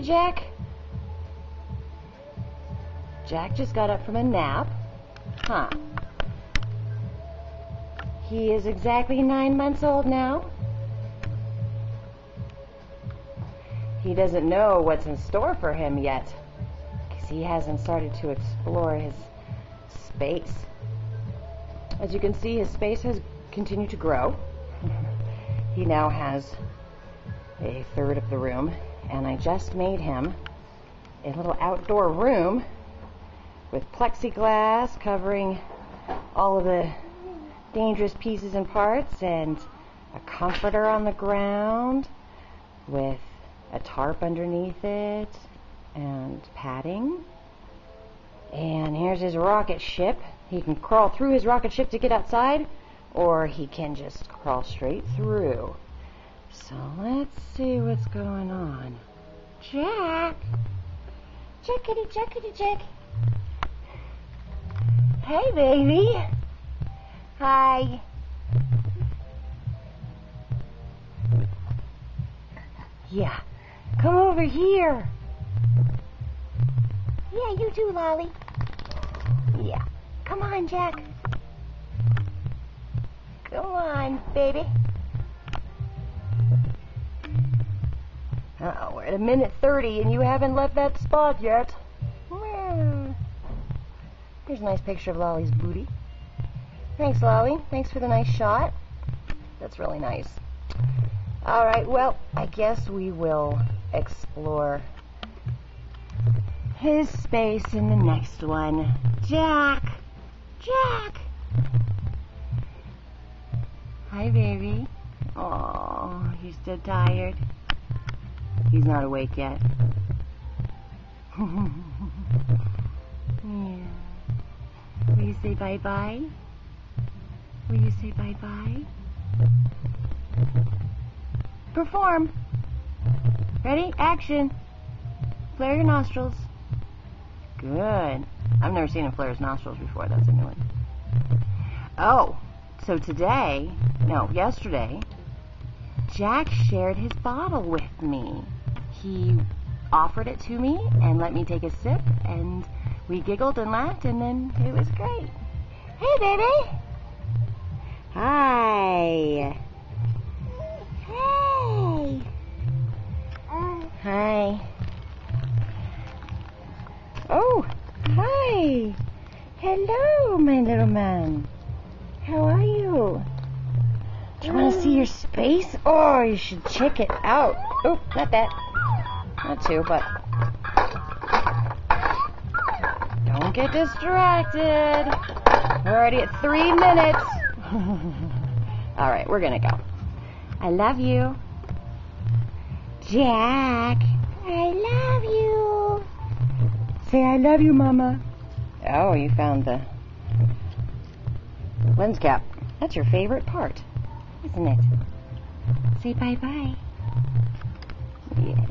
Jack? Jack just got up from a nap. Huh. He is exactly 9 months old now. He doesn't know what's in store for him yet, because he hasn't started to explore his space. As you can see, his space has continued to grow. He now has a third of the room, and I just made him a little outdoor room with plexiglass covering all of the dangerous pieces and parts, and a comforter on the ground with a tarp underneath it and padding. And here's his rocket ship. He can crawl through his rocket ship to get outside, or he can just crawl straight through. So let's see what's going on. Jack! Jackity, Jackity, Jack! Hey, baby! Hi! Yeah, come over here! Yeah, you too, Lolly. Yeah, come on, Jack. Come on, baby. Uh-oh, we're at 1:30 and you haven't left that spot yet. Here's a nice picture of Lolly's booty. Thanks, Lolly. Thanks for the nice shot. That's really nice. All right, well, I guess we will explore his space in the next one. Jack! Jack! Hi, baby. Oh, he's still tired. He's not awake yet. Yeah. Will you say bye-bye? Will you say bye-bye? Perform. Ready? Action. Flare your nostrils. Good. I've never seen him flare his nostrils before. That's a new one. Oh, so yesterday, Jack shared his bottle with me. He offered it to me and let me take a sip, and we giggled and laughed, and then it was great. Hey, baby. Hi. Hey. Hi. Oh, hi. Hello, my little man. How are you? Do you want to see your space? Oh, you should check it out. Oh, not that. Not two, but... Don't get distracted. We're already at 3 minutes. All right, we're going to go. I love you. Jack, I love you. Say, I love you, Mama. Oh, you found the lens cap. That's your favorite part, isn't it? Say bye-bye. Yes.